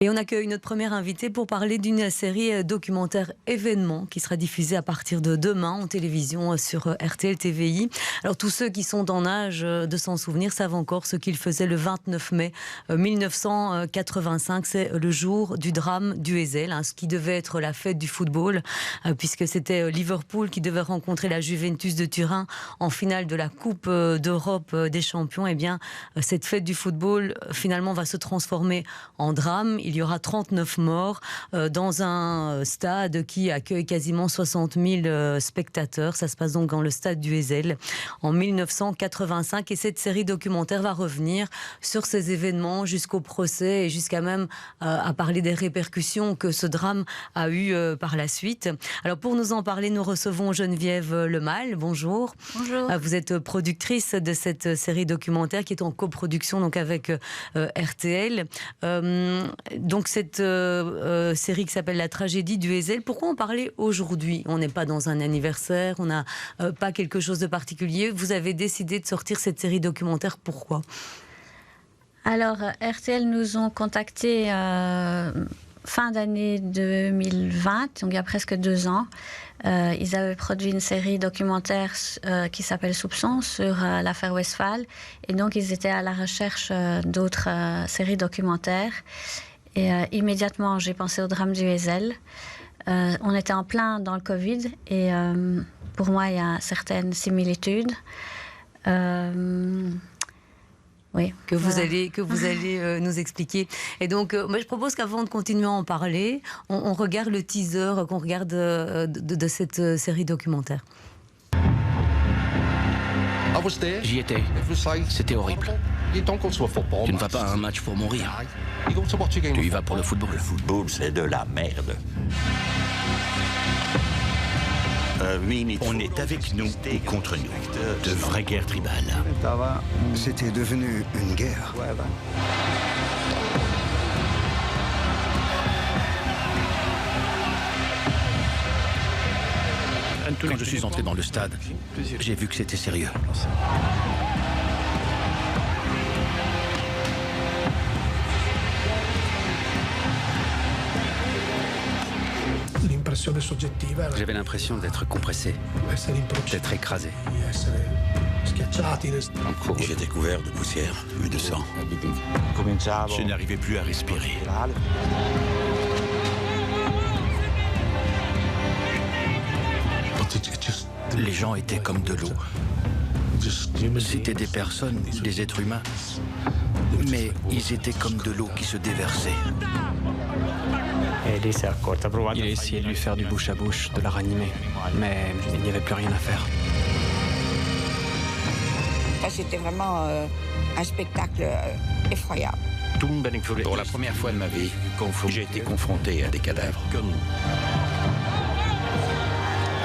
Et on accueille notre première invitée pour parler d'une série documentaire événement qui sera diffusée à partir de demain en télévision sur RTL TVI. Alors tous ceux qui sont en âge de s'en souvenir savent encore ce qu'il faisait le 29 mai 1985. C'est le jour du drame du Heysel, ce qui devait être la fête du football, puisque c'était Liverpool qui devait rencontrer la Juventus de Turin en finale de la Coupe d'Europe des champions. Et bien, cette fête du football finalement va se transformer en drame. Il y aura 39 morts dans un stade qui accueille quasiment 60 000 spectateurs. Ça se passe donc dans le stade du Heysel en 1985. Et cette série documentaire va revenir sur ces événements jusqu'au procès et jusqu'à même à parler des répercussions que ce drame a eu par la suite. Alors pour nous en parler, nous recevons Geneviève Lemal. Bonjour. Bonjour. Vous êtes productrice de cette série documentaire qui est en coproduction donc avec RTL. Donc cette série qui s'appelle La tragédie du Heysel, pourquoi en parler aujourd'hui? On n'est pas dans un anniversaire, on n'a pas quelque chose de particulier. Vous avez décidé de sortir cette série documentaire, pourquoi? Alors, RTL nous ont contactés fin d'année 2020, donc il y a presque 2 ans. Ils avaient produit une série documentaire qui s'appelle Soupçon sur l'affaire Westphal. Et donc, ils étaient à la recherche d'autres séries documentaires. Et immédiatement, j'ai pensé au drame du Heysel. On était en plein dans le Covid. Et pour moi, il y a certaines similitudes. Oui, que vous allez nous expliquer. Et donc, moi, je propose qu'avant de continuer à en parler, on regarde le teaser qu'on regarde de cette série documentaire. J'y étais. C'était horrible. Tu ne vas pas à un match pour mourir. Tu y vas pour le football. Le football, c'est de la merde. On est avec nous ou contre nous. De vraies guerres tribales. C'était devenu une guerre. Quand je suis entré dans le stade, j'ai vu que c'était sérieux. J'avais l'impression d'être compressé, d'être écrasé. J'étais couvert de poussière et de sang. Je n'arrivais plus à respirer. Les gens étaient comme de l'eau. C'était des personnes, des êtres humains, mais ils étaient comme de l'eau qui se déversait. Il a essayé de lui faire du bouche à bouche, de la ranimer, mais il n'y avait plus rien à faire. C'était vraiment un spectacle effroyable. Pour la première fois de ma vie, j'ai été confronté à des cadavres.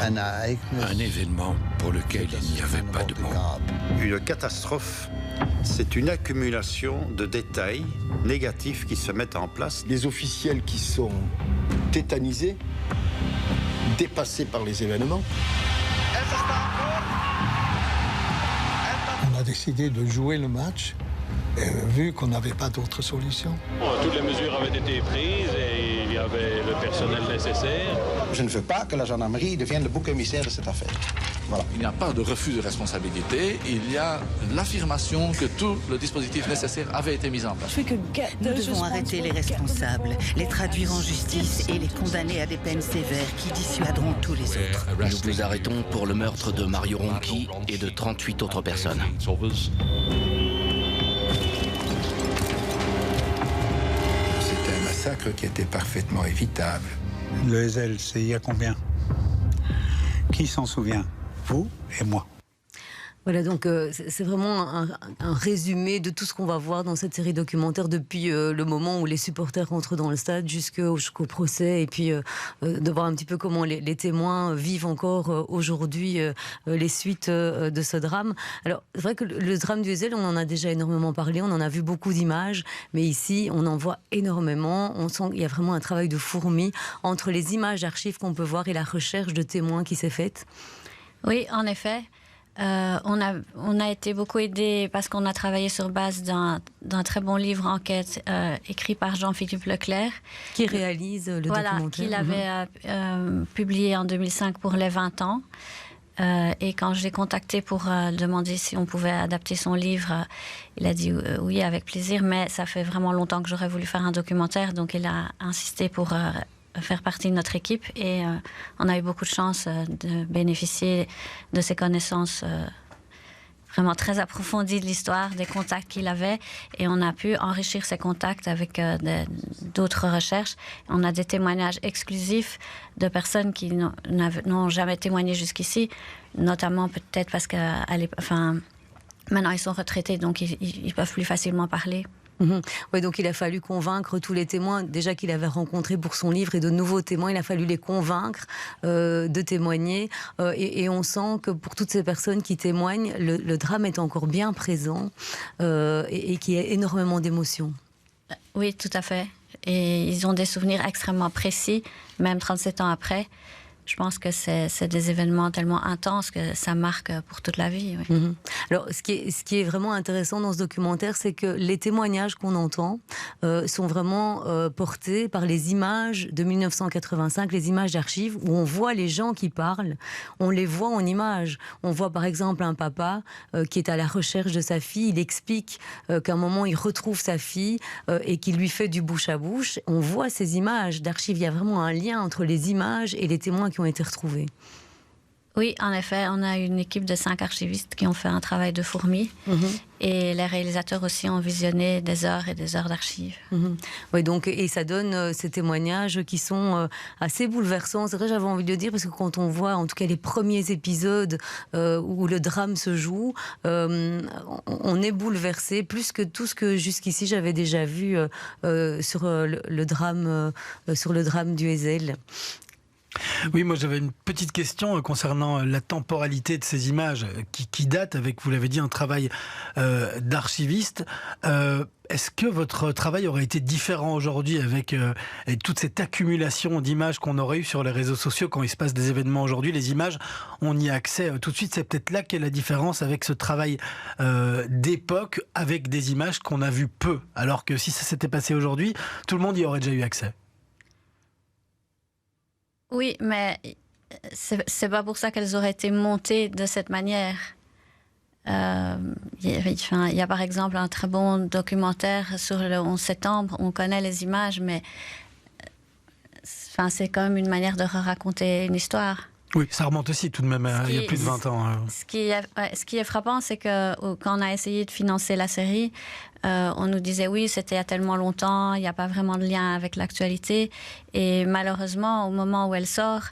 Un événement pour lequel il n'y avait pas de mots. Une catastrophe, c'est une accumulation de détails négatifs qui se mettent en place. Les officiels qui sont tétanisés, dépassés par les événements. On a décidé de jouer le match, vu qu'on n'avait pas d'autre solution. Toutes les mesures avaient été prises et il y avait le personnel nécessaire. Je ne veux pas que la gendarmerie devienne le bouc émissaire de cette affaire. Voilà. Il n'y a pas de refus de responsabilité, il y a l'affirmation que tout le dispositif nécessaire avait été mis en place. Nous devons arrêter les responsables, les traduire en justice et les condamner à des peines sévères qui dissuaderont tous les autres. Nous vous arrêtons pour le meurtre de Mario Ronchi et de 38 autres personnes. C'était un massacre qui était parfaitement évitable. Le Heysel, c'est il y a combien? Qui s'en souvient? Vous et moi. Voilà, donc c'est vraiment un résumé de tout ce qu'on va voir dans cette série documentaire depuis le moment où les supporters rentrent dans le stade jusqu'au procès, et puis de voir un petit peu comment les témoins vivent encore aujourd'hui les suites de ce drame. Alors, c'est vrai que le drame du Heysel, on en a déjà énormément parlé, on en a vu beaucoup d'images, mais ici, on en voit énormément. On sent qu'il y a vraiment un travail de fourmi entre les images d'archives qu'on peut voir et la recherche de témoins qui s'est faite. Oui, en effet. On a été beaucoup aidés parce qu'on a travaillé sur base d'un très bon livre enquête écrit par Jean-Philippe Leclerc. Qui réalise le documentaire. Qu'il avait publié en 2005 pour les 20 ans. Et quand je l'ai contacté pour demander si on pouvait adapter son livre, il a dit oui, avec plaisir, mais ça fait vraiment longtemps que j'aurais voulu faire un documentaire, donc il a insisté pour faire partie de notre équipe et on a eu beaucoup de chance de bénéficier de ses connaissances vraiment très approfondies de l'histoire, des contacts qu'il avait, et on a pu enrichir ces contacts avec d'autres recherches. On a des témoignages exclusifs de personnes qui n'ont jamais témoigné jusqu'ici, notamment peut-être parce que maintenant ils sont retraités, donc ils peuvent plus facilement parler. Oui, donc il a fallu convaincre tous les témoins déjà qu'il avait rencontrés pour son livre et de nouveaux témoins. Il a fallu les convaincre de témoigner et on sent que pour toutes ces personnes qui témoignent, le drame est encore bien présent et qu'il y a énormément d'émotions. Oui, tout à fait. Et ils ont des souvenirs extrêmement précis, même 37 ans après. Je pense que c'est des événements tellement intenses que ça marque pour toute la vie. Oui. Alors, ce qui est vraiment intéressant dans ce documentaire, c'est que les témoignages qu'on entend sont vraiment portés par les images de 1985, les images d'archives, où on voit les gens qui parlent, on les voit en images. On voit par exemple un papa qui est à la recherche de sa fille, il explique qu'à un moment il retrouve sa fille et qu'il lui fait du bouche à bouche. On voit ces images d'archives, il y a vraiment un lien entre les images et les témoins qui ont été retrouvés. Oui, en effet, on a une équipe de 5 archivistes qui ont fait un travail de fourmi et les réalisateurs aussi ont visionné des heures et des heures d'archives. Oui, donc, et ça donne ces témoignages qui sont assez bouleversants. C'est vrai, j'avais envie de le dire, parce que quand on voit en tout cas les premiers épisodes où le drame se joue, on est bouleversé plus que tout ce que jusqu'ici j'avais déjà vu sur le drame du Ezel. Oui, moi j'avais une petite question concernant la temporalité de ces images qui datent avec, vous l'avez dit, un travail d'archiviste. Est-ce que votre travail aurait été différent aujourd'hui avec toute cette accumulation d'images qu'on aurait eu sur les réseaux sociaux quand il se passe des événements aujourd'hui? Les images, on y a accès tout de suite. C'est peut-être là qu'est la différence avec ce travail d'époque, avec des images qu'on a vues peu. Alors que si ça s'était passé aujourd'hui, tout le monde y aurait déjà eu accès. Oui, mais c'est pas pour ça qu'elles auraient été montées de cette manière. Il y a par exemple un très bon documentaire sur le 11 septembre. On connaît les images, mais c'est quand même une manière de raconter une histoire. Oui, ça remonte aussi tout de même il y a plus de 20 ans. Ce qui est frappant, c'est que quand on a essayé de financer la série, on nous disait oui, c'était il y a tellement longtemps, il n'y a pas vraiment de lien avec l'actualité. Et malheureusement, au moment où elle sort,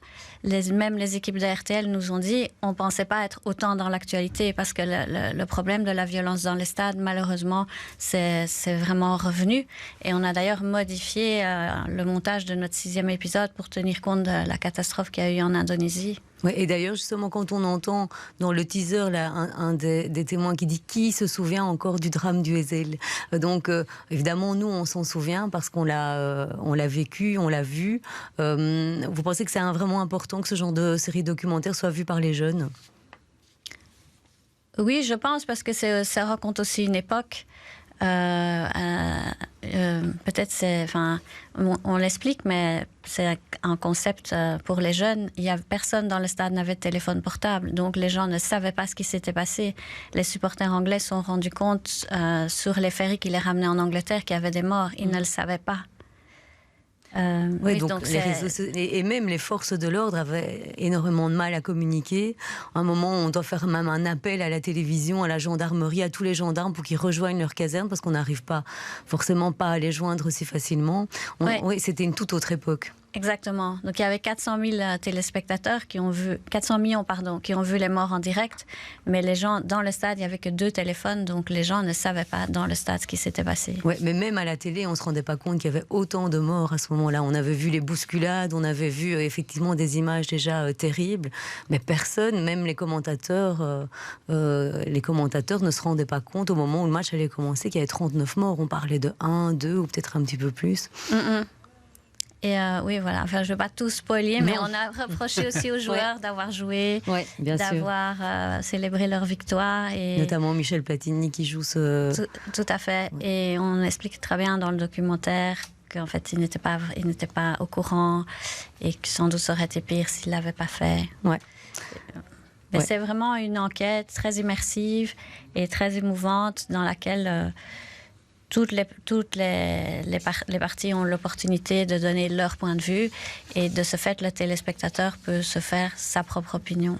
même les équipes de RTL nous ont dit on ne pensait pas être autant dans l'actualité parce que le problème de la violence dans les stades, malheureusement, c'est vraiment revenu. Et on a d'ailleurs modifié le montage de notre 6e épisode pour tenir compte de la catastrophe qu'il y a eu en Indonésie. Oui, et d'ailleurs, justement, quand on entend dans le teaser là, un des témoins qui dit « Qui se souvient encore du drame du Ezel ?» Donc, évidemment, nous, on s'en souvient parce qu'on l'a vécu, on l'a vu. Vous pensez que c'est vraiment important que ce genre de série documentaire soit vue par les jeunes? Oui, je pense, parce que ça raconte aussi une époque. Peut-être on l'explique, mais c'est un concept pour les jeunes. Personne dans le stade n'avait de téléphone portable, donc les gens ne savaient pas ce qui s'était passé. Les supporters anglais se sont rendus compte sur les ferries qui les ramenaient en Angleterre qu'il y avait des morts. Ils ne le savaient pas. Oui, donc les réseaux, et même les forces de l'ordre avaient énormément de mal à communiquer. À un moment, on doit faire même un appel à la télévision, à la gendarmerie, à tous les gendarmes pour qu'ils rejoignent leur caserne parce qu'on n'arrive pas forcément pas à les joindre si facilement. Oui, c'était une toute autre époque. Exactement. Donc il y avait 400 000 téléspectateurs 400 millions qui ont vu les morts en direct, mais les gens dans le stade, il n'y avait que 2 téléphones, donc les gens ne savaient pas dans le stade ce qui s'était passé. Ouais, mais même à la télé, on ne se rendait pas compte qu'il y avait autant de morts à ce moment-là. On avait vu les bousculades, on avait vu effectivement des images déjà terribles, mais personne, même les commentateurs ne se rendaient pas compte au moment où le match allait commencer qu'il y avait 39 morts. On parlait de 1, 2 ou peut-être un petit peu plus. Et oui, voilà. Enfin, je ne veux pas tout spoiler, mais on a reproché aussi aux joueurs d'avoir joué, d'avoir célébré leur victoire. Et notamment Michel Platini qui joue ce... Tout à fait. Ouais. Et on explique très bien dans le documentaire qu'en fait, il n'était pas au courant et que sans doute ça aurait été pire s'il ne l'avait pas fait. Ouais. Mais c'est vraiment une enquête très immersive et très émouvante dans laquelle... Toutes les parties ont l'opportunité de donner leur point de vue et de ce fait, le téléspectateur peut se faire sa propre opinion.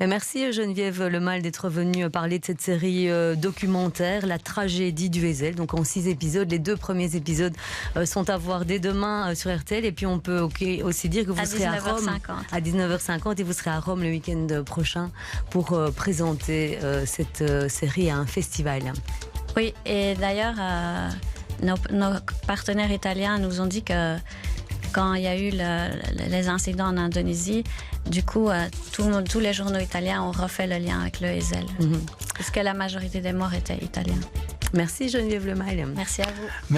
Mais merci Geneviève Lemal d'être venue parler de cette série documentaire, La tragédie du Heysel. Donc en 6 épisodes, les 2 premiers épisodes sont à voir dès demain sur RTL. Et puis on peut aussi dire que vous serez à Rome à 19h50 et vous serez à Rome le week-end prochain pour présenter cette série à un festival. Oui, et d'ailleurs, nos partenaires italiens nous ont dit que quand il y a eu les incidents en Indonésie, du coup, tous les journaux italiens ont refait le lien avec le Heysel, parce que la majorité des morts étaient italiens. Merci Geneviève Lemal. Merci à vous.